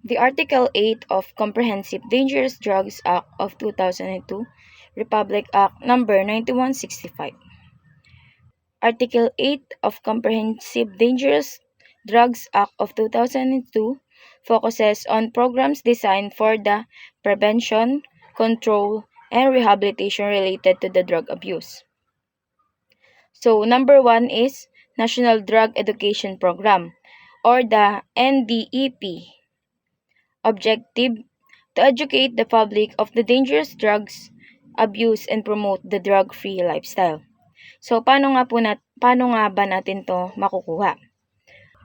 The Article 8 of Comprehensive Dangerous Drugs Act of 2002, Republic Act Number 9165. Article 8 of Comprehensive Dangerous Drugs Act of 2002 focuses on programs designed for the prevention, control, and rehabilitation related to the drug abuse. So, number 1 is National Drug Education Program, or the NDEP. Objective: to educate the public of the dangerous drugs abuse and promote the drug-free lifestyle. So, paano nga ba natin to makukuha?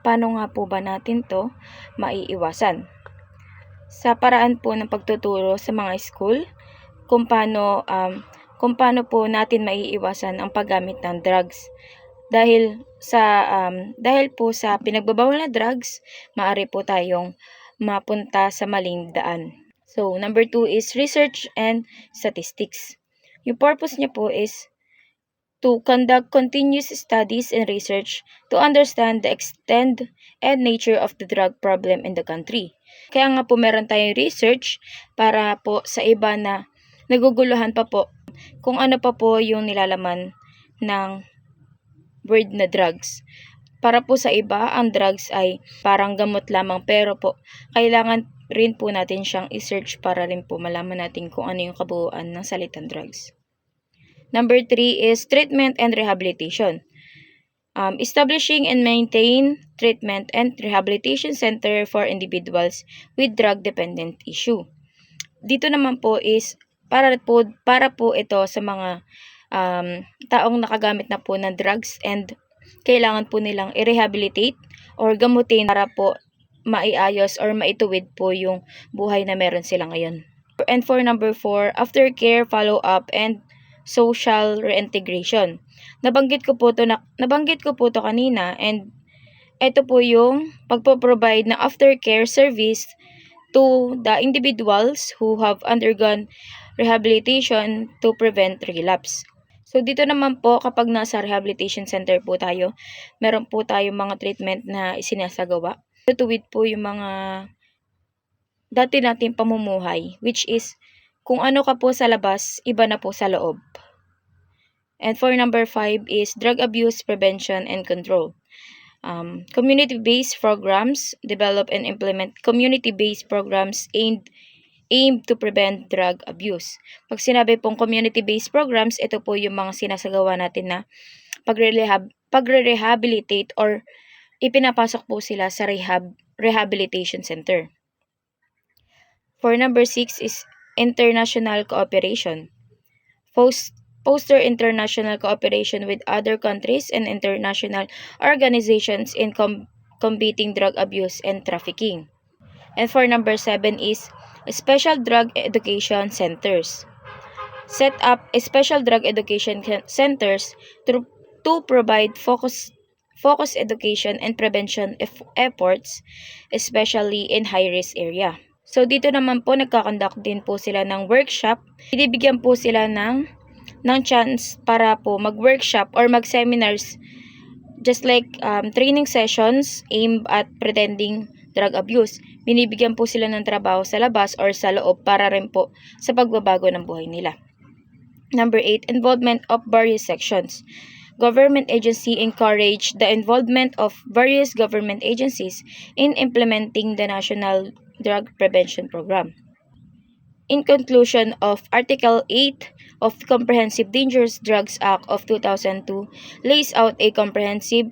Paano nga po ba natin to maiiwasan? Sa paraan po ng pagtuturo sa mga school, kung paano po natin maiiwasan ang paggamit ng drugs. Dahil po sa pinagbabawal na drugs, maaari po tayong mapunta sa maling daan. So, number 2 is research and statistics. Yung purpose niya po is to conduct continuous studies and research to understand the extent and nature of the drug problem in the country. Kaya nga po meron tayong research para po sa iba na naguguluhan pa po kung ano pa po yung nilalaman ng word na drugs. Para po sa iba, ang drugs ay parang gamot lamang, pero po kailangan rin po natin siyang i-search para rin po malaman natin kung ano yung kabuuan ng salitang drugs. Number 3 is treatment and rehabilitation. Establishing and maintain treatment and rehabilitation center for individuals with drug-dependent issue. Dito naman po is para po ito sa mga taong nakagamit na po ng drugs and kailangan po nilang i-rehabilitate or gamutin para po maiayos or maituwid po yung buhay na meron sila ngayon. And for number 4, aftercare, follow-up, and social reintegration. Nabanggit ko po to kanina, and ito po yung pagpo-provide ng aftercare service to the individuals who have undergone rehabilitation to prevent relapse. So, dito naman po, kapag nasa rehabilitation center po tayo, meron po tayong mga treatment na isinasagawa. Tutuwid po yung mga dati nating pamumuhay, which is, kung ano ka po sa labas, iba na po sa loob. And for number 5 is drug abuse prevention and control. Community-based programs, develop and implement community-based programs aimed to prevent drug abuse. Pag sinabi pong community-based programs, ito po yung mga sinasagawa natin na pagre-rehabilitate or ipinapasok po sila sa rehabilitation center. For number 6 is international cooperation. Foster international cooperation with other countries and international organizations in combating drug abuse and trafficking. And for number 7 is special drug education centers. Set up special drug education centers to provide focused education and prevention efforts, especially in high-risk area. So, dito naman po, nagkakonduct din po sila ng workshop. Binibigyan po sila ng chance para po mag-workshop or mag-seminars, just like training sessions aimed at preventing drug abuse. Binibigyan po sila ng trabaho sa labas or sa loob para rin po sa pagbabago ng buhay nila. Number 8, involvement of various sections. Government agency encourage the involvement of various government agencies in implementing the National Drug Prevention Program. In conclusion of Article 8 of Comprehensive Dangerous Drugs Act of 2002 lays out a comprehensive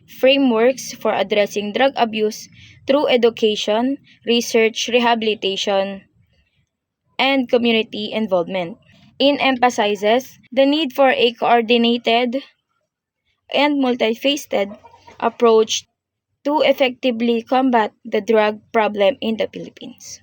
frameworks for addressing drug abuse through education, research, rehabilitation, and community involvement. It emphasizes the need for a coordinated and multifaceted approach to effectively combat the drug problem in the Philippines.